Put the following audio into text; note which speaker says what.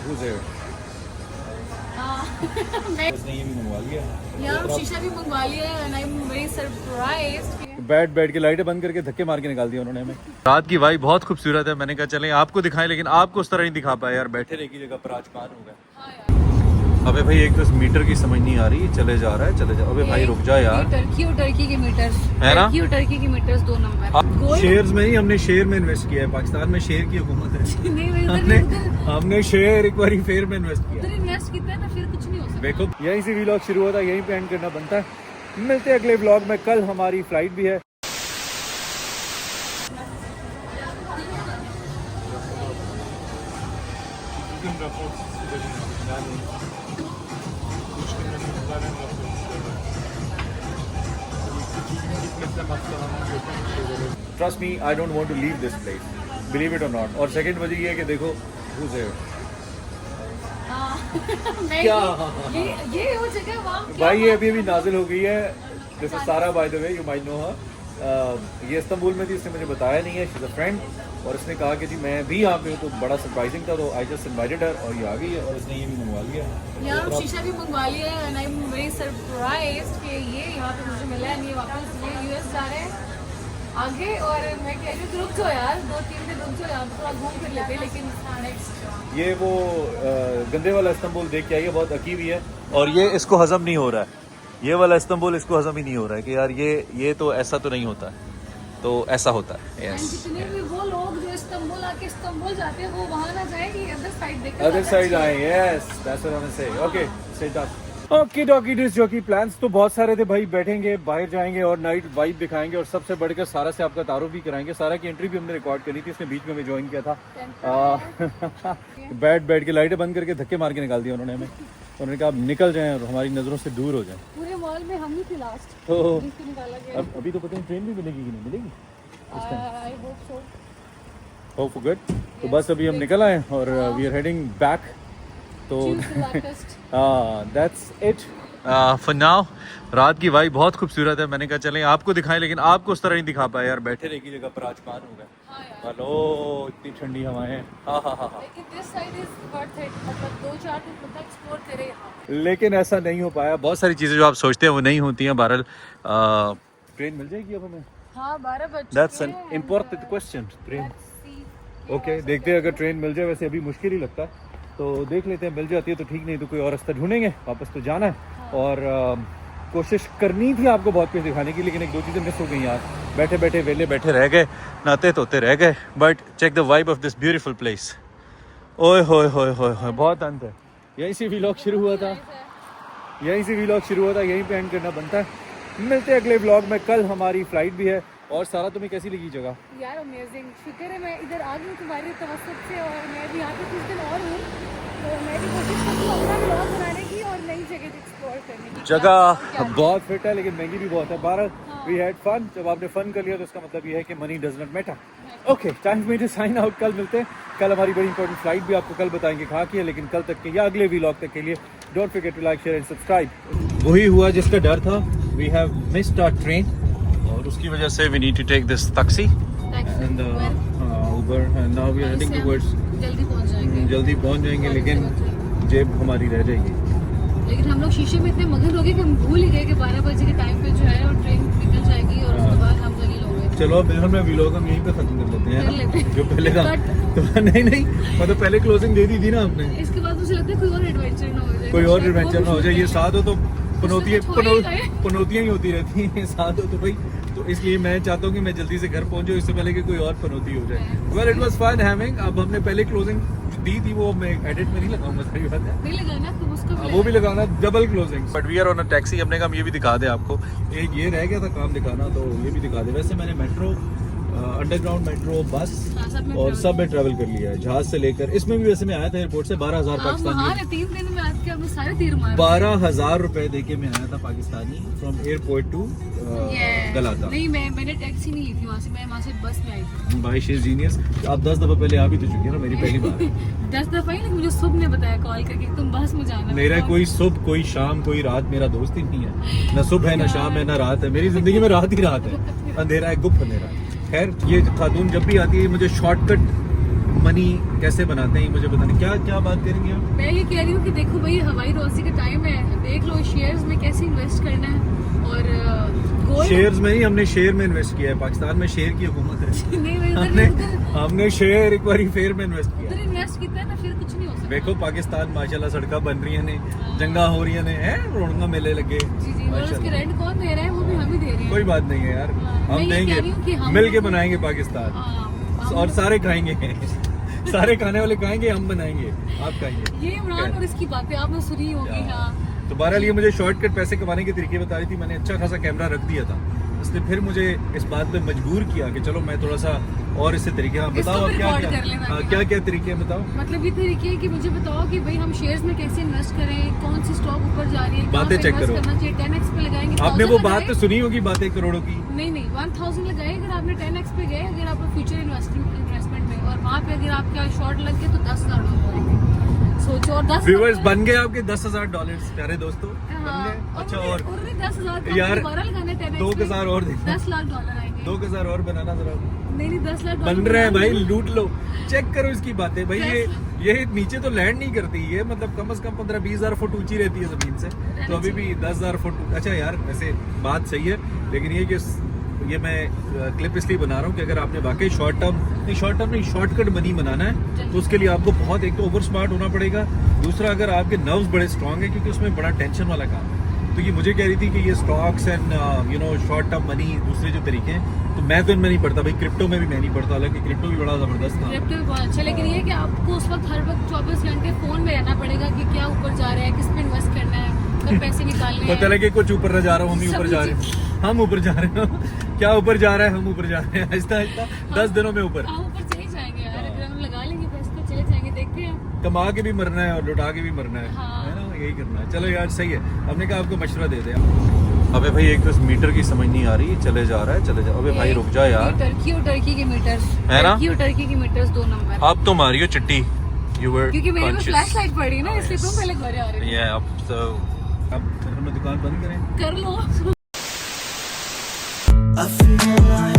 Speaker 1: Who's there? उसने ये भी मंगवा लिया
Speaker 2: यार शीशा भी मंगवा लिया है and I'm very surprised.
Speaker 1: बैठ के लाइटें बंद करके धक्के मार के निकाल दिया उन्होंने हमें। रात की वाइब बहुत खूबसूरत है, मैंने कहा चलें आपको दिखाएं, लेकिन आपको उस तरह नहीं दिखा पाया यार, बैठे रह की जगह पर आज मान हो गए।
Speaker 2: हाँ यार।
Speaker 1: अबे भाई एक तो मीटर की समझ नहीं आ रही, चले जा रहा है चले जा। अबे भाई रुक जा यार।
Speaker 2: टर्की और टर्की के मीटर्स
Speaker 1: है ना?
Speaker 2: टर्की और टर्की के मीटर्स 2 नंबर।
Speaker 1: शेयर्स में नहीं, हमने शेयर में इन्वेस्ट किया है। पाकिस्तान में शेयर की हुकूमत है।
Speaker 2: नहीं
Speaker 1: हमने शेयर एक बार फेयर में इन्वेस्ट किया।
Speaker 2: उधर इन्वेस्ट कितना है ना, फिर कुछ नहीं हो सकता।
Speaker 1: देखो यहीं से व्लॉग शुरू होता है, यहीं पे एंड करना बनता है। मिलते हैं अगले व्लॉग में। कल हमारी फ्लाइट भी है। Trust me, I don't want to leave this place. Believe it or not. और सेकंड वजह ये है कि देखो who's there? क्या?
Speaker 2: ये हो जगह वहाँ
Speaker 1: भाई ये अभी नाजिल हो गई है। This is Sara, by the way, you might know her. ये इस्तांबुल में थी, इसने मुझे बताया नहीं है। शी इज अ फ्रेंड और इसने कहा कि जी मैं भी यहाँ पे हूँ, तो बड़ा सरप्राइजिंग था, तो आई जस्ट इनवाइटेड हर और ये आ गई है और इसने ये भी मंगवा लिया।
Speaker 2: यार शीशा भी मंगवा लिया है and I'm very surprised कि ये यहाँ पे मुझे मिला है। नहीं वापस ये यूएस जा रहे हैं आगे, और मैं कह रही हूँ रुक जाओ यार, 2-3 दिन रुक जाओ, यहाँ पे थोड़ा घूम फिर लेते हैं। लेकिन नेक्स्ट
Speaker 1: ये वो गंदे वाला इस्तांबुल देख के आई है, बहुत अकीब ही है और ये इसको हजम नहीं हो रहा है। ये वाला इस्तांबुल इसको हजम ही नहीं हो रहा है कि यार ये तो ऐसा तो नहीं होता है, तो ऐसा होता है।
Speaker 2: And जितने भी वो लोग जो इस्तांबुल आके इस्तांबुल जाते हैं वो वहाँ ना जाए कि अदर साइड देख
Speaker 1: अदर साइड आए। Yes that's what I want to say. Okay say that okay डॉगी डिस जो कि प्लान्स तो बहुत सारे थे भाई। बैठेंगे, बाहर जाएंगे और नाइट वाइब दिखाएंगे और सबसे बढ़कर सारा से आपका तारुफ भी कराएंगे। सारा की एंट्री भी हमने रिकॉर्ड करी थी, इसने बीच में हमें ज्वाइन किया था। बैठ के लाइटें बंद करके धक्के मार के निकाल दिया उन्होंने हमें। उन्होंने कहा आप निकल जाएं और हमारी नज़रों से दूर हो जाएं।
Speaker 2: पूरे मॉल में हम ही थे लास्ट।
Speaker 1: तो
Speaker 2: निकाला गया।
Speaker 1: अभी तो पता नहीं ट्रेन भी मिलेगी कि नहीं मिलेगी।
Speaker 2: I hope so.
Speaker 1: Hope for good. तो बस अभी हम निकल आए और वी आर हेडिंग बैक। तो दैट्स इट फॉर नाउ। रात की वाइब बहुत खूबसूरत है, मैंने कहा चलें आपको दिखाएं, लेकिन आपको उस तरह नहीं दिखा पाया यार, बैठे रह की जगह पर आज मान हो गए। हेलो इतनी ठंडी हवाएं हैं।
Speaker 2: लेकिन this side is worth it. मतलब 2-4 दिन खुद एक्सप्लोर करें यहाँ।
Speaker 1: लेकिन ऐसा नहीं हो पाया। बहुत सारी चीज़ें जो आप सोचते हैं वो नहीं होती हैं। बहरहाल ट्रेन मिल जाएगी अब हमें।
Speaker 2: हाँ 12 बजे।
Speaker 1: That's an important question. Train okay देखते हैं, अगर ट्रेन मिल जाए, वैसे अभी मुश्किल ही लगता है, तो देख लेते हैं। मिल जाती है तो ठीक, नहीं तो कोई और रास्ता ढूंढेंगे। वापस तो जाना है और कोशिश करनी थी आपको बहुत कुछ दिखाने की, लेकिन 1-2 चीज़ें मिस हो गई यार। बैठे बैठे वेले बैठे रह गए, नहाते धोते रह गए। But check the vibe of this beautiful place. ओए होए होए होए होए, बहुत अंत है। यहीं से व्लॉग शुरू हुआ था, यहीं पे एंड करना बनता है। मिलते हैं अगले व्लॉग में। कल हमारी फ्लाइट भी है। और सारा तुम्हें कैसी लगी जगह?
Speaker 2: यार अमेजिंग, शुक्र है मैं इधर आ गई तुम्हारी तवस्सुत से, और मैं भी यहाँ पे कुछ दिन और हूँ, तो मैं भी कोशिश करती हूँ अपना व्लॉग बनाने की और नई जगह एक्सप्लोर करने की।
Speaker 1: जगह बहुत फिट है लेकिन महंगी भी बहुत है। 12 वी हैड फन। जब आपने फन कर लिया तो उसका मतलब ये है कि money does not matter. Okay time for me to sign out. कल मिलते हैं। कल हमारी बड़ी इंपॉर्टेंट फ्लाइट भी आपको कल बताएंगे कहाँ की है, लेकिन कल तक के या अगले व्लॉग तक के लिए don't forget to like, share and subscribe. वही हुआ जिसका डर था। We have missed our train और उसकी वजह से we need to take this taxi and Uber and now we are heading towards. जल्दी पहुंच जाएंगे लेकिन जेब हमारी रह जाएगी।
Speaker 2: लेकिन हम लोग शीशे में इतने मगन हो गए कि हम भूल ही गए कि 12 बजे के टाइम पे जो है और ट्रेन निकल जाएगी और उसके बाद हम जल्दी लोग।
Speaker 1: चलो अब हम व्लॉग हम यहीं पे खत्म कर लेते हैं जो पहले था। तो नहीं मतलब पहले क्लोजिंग दे दी थी ना आपने।
Speaker 2: इसके बाद मुझे लगता है कोई और एडवेंचर ना हो जाए।
Speaker 1: कोई और एडवेंचर ना हो जाए। ये साथ हो तो पनौतियाँ ही होती रहती हैं। साथ हो तो भाई, तो इसलिए मैं चाहता हूँ कि मैं जल्दी से घर पहुंचूं इससे पहले कि कोई और पनौती हो जाए। Well it was fun having. अब हमने पहले क्लोजिंग दी थी, वो मैं एडिट में नहीं लगाऊंगा, सही बात है,
Speaker 2: नहीं लगाना तो उसको
Speaker 1: वो भी लगाना, double closing. But we are on a taxi. हमने कहा ये भी दिखा दे आपको। एक ये रह गया था काम दिखाना, तो ये भी दिखा दे। वैसे मैंने मेट्रो, अंडरग्राउंड मेट्रो, बस और सब में ट्रैवल कर लिया है, जहाज से लेकर। इसमें भी वैसे मैं आया था एयरपोर्ट से 12,000 पाकिस्तानी।
Speaker 2: 3 दिन में आज के हमने सारे तीर मारे।
Speaker 1: 12,000 रुपए देके मैं आया था पाकिस्तानी फ्रॉम एयरपोर्ट टू गलाता।
Speaker 2: नहीं मैंने टैक्सी नहीं ली थी वहाँ से, मैं वहाँ से बस में आई थी।
Speaker 1: भाई शी इज जीनियस। आप 10 दफा पहले आ भी तो चुकी है ना, मेरी पहली बार।
Speaker 2: 10 दफा ही, लेकिन मुझे सुबह ने बताया कॉल करके तुम बस में जाना।
Speaker 1: मेरा कोई सुबह, कोई शाम, कोई रात मेरा दोस्त ही नहीं है। ना सुबह है, ना शाम है, ना रात है। मेरी जिंदगी में रात ही रात है, अंधेरा है, गुप्त अंधेरा है। खैर ये खातून जब भी आती है मुझे शॉर्टकट मनी कैसे बनाते हैं मुझे बताने, क्या क्या बात करेंगे आप?
Speaker 2: मैं ये कह रही हूँ कि देखो भाई हवाई रोजी का टाइम है, देख लो शेयर्स में कैसे इन्वेस्ट करना है और गोल्ड।
Speaker 1: शेयर्स में ही, हमने शेयर में इन्वेस्ट किया है। पाकिस्तान में शेयर की हुकूमत है।
Speaker 2: नहीं भाई
Speaker 1: हमने शेयर एक बार फेयर में इन्वेस्ट किया।
Speaker 2: उधर इन्वेस्ट कितना है ना, फिर कुछ नहीं हो सकता।
Speaker 1: देखो पाकिस्तान माशाल्लाह सड़का बन रही ने, जंगा हो रही ने, रोडंगा मेले लगे।
Speaker 2: जी जी, और उसके रेंट कौन दे रहा है? वो भी हम ही दे रहे हैं।
Speaker 1: कोई बात नहीं है यार,
Speaker 2: मैं
Speaker 1: हम
Speaker 2: ये कह रही हूँ कि
Speaker 1: देंगे,
Speaker 2: हम
Speaker 1: मिल के
Speaker 2: लोग-
Speaker 1: बनाएंगे पाकिस्तान
Speaker 2: हाँ,
Speaker 1: और सारे खाएंगे। सारे खाने वाले खाएंगे, हम बनाएंगे, आप खाएंगे।
Speaker 2: ये इमरान और इसकी बातें आपने सुनी होगी। हाँ
Speaker 1: तो बहरहाल ये मुझे शॉर्टकट पैसे कमाने के तरीके बता रही थी। मैंने अच्छा खासा कैमरा रख दिया था, इसने फिर मुझे इस बात पे मजबूर किया कि चलो मैं थोड़ा सा और इससे तरीके। हाँ बताओ
Speaker 2: इसको
Speaker 1: आप
Speaker 2: भी
Speaker 1: क्या
Speaker 2: record कर लेना।
Speaker 1: क्या क्या क्या तरीके हैं बताओ।
Speaker 2: मतलब ये तरीके है कि मुझे बताओ कि भाई हम शेयर्स में कैसे इन्वेस्ट करें, कौन सी स्टॉक ऊपर जा रही है, कहाँ
Speaker 1: बातें
Speaker 2: पे
Speaker 1: check
Speaker 2: इन्वेस्ट
Speaker 1: करो।
Speaker 2: करना चाहिए, 10x पे लगाएंगे।
Speaker 1: आपने वो
Speaker 2: 1000
Speaker 1: बात तो
Speaker 2: लगाए?
Speaker 1: सुनी होगी, बातें करोड़ों की।
Speaker 2: नहीं नहीं, 1000 लगाए अगर आपने 10x पे गए, अगर आप फ्यूचर इन्वेस्टमेंट में, और वहाँ पे अगर आपका शॉर्ट लग गया तो $10,000 सोचो। और 10
Speaker 1: व्यूअर्स बन गए आपके $10,000 प्यारे दोस्तों, बन गए। अच्छा और
Speaker 2: 10,000
Speaker 1: यार,
Speaker 2: दोबारा लगाना है 10x
Speaker 1: 2,000 और देना।
Speaker 2: $10 लाख आएंगे।
Speaker 1: 2,000 और बनाना जरा।
Speaker 2: नहीं नहीं, $10
Speaker 1: बन रहे हैं भाई, लूट लो। चेक करो इसकी बातें भाई। ये नीचे तो लैंड नहीं करती, ये मतलब कम से कम 15-20 हजार फुट ऊंची रहती है जमीन से, तो अभी भी 10,000 फुट। अच्छा यार वैसे बात सही है, लेकिन ये मैं क्लिप इसलिए बना रहा हूँ कि अगर आपने वाकई शॉर्ट टर्म नहीं शॉर्टकट मनी बनाना है तो उसके लिए आपको बहुत, एक तो ओवर स्मार्ट होना पड़ेगा, दूसरा अगर आपके नर्व्स बड़े स्ट्रांग है, क्योंकि उसमें बड़ा टेंशन वाला काम है। तो ये मुझे कह रही थी कि ये stocks and short term money, दूसरे जो तरीके हैं, तो मैं तो इनमें नहीं पढ़ता भाई, क्रिप्टो में भी मैं नहीं पढ़ता, हालांकि क्रिप्टो भी बड़ा जबरदस्त था।
Speaker 2: क्रिप्टो भी बहुत अच्छा, लेकिन ये कि आपको उस वक्त हर वक्त 24 घंटे फोन में रहना पड़ेगा कि क्या ऊपर जा रहा है, किस पे इन्वेस्ट करना है, कब पैसे निकालने
Speaker 1: पता
Speaker 2: हैं।
Speaker 1: लगे कुछ ऊपर ना जा रहा हूँ, हम ही ऊपर जा रहे हैं, हम ऊपर जा रहे हैं। क्या ऊपर जा रहा है? हम ऊपर जा रहे हैं, आहिस्ता आहिस्ता 10 दिनों में ऊपर।
Speaker 2: हाँ ऊपर चले जाएंगे यार, अगर हम लगा लेंगे पैसे तो चले जाएंगे, देखते हैं।
Speaker 1: कमा के भी मरना है और लुटा के भी मरना है,
Speaker 2: हाँ।
Speaker 1: है ना, यही करना है। चलो यार सही है, हमने कहा आपको मशवरा दे दें। अबे भाई एक तो मीटर की समझ नहीं आ रही, चले जा रहा है, चले जा। अबे भाई रुक जा यार,
Speaker 2: टर्की और टर्की के मीटर्स
Speaker 1: है ना?
Speaker 2: टर्की और टर्की के मीटर्स 2 नंबर।
Speaker 1: अब तो मारियो चिट्टी, यू वर
Speaker 2: क्योंकि मेरे में फ्लैश लाइट पड़ी ना, इसलिए तुम पहले घरे आ रहे
Speaker 1: ये अब हम दुकान बंद करें।
Speaker 2: कर लो।
Speaker 3: I feel like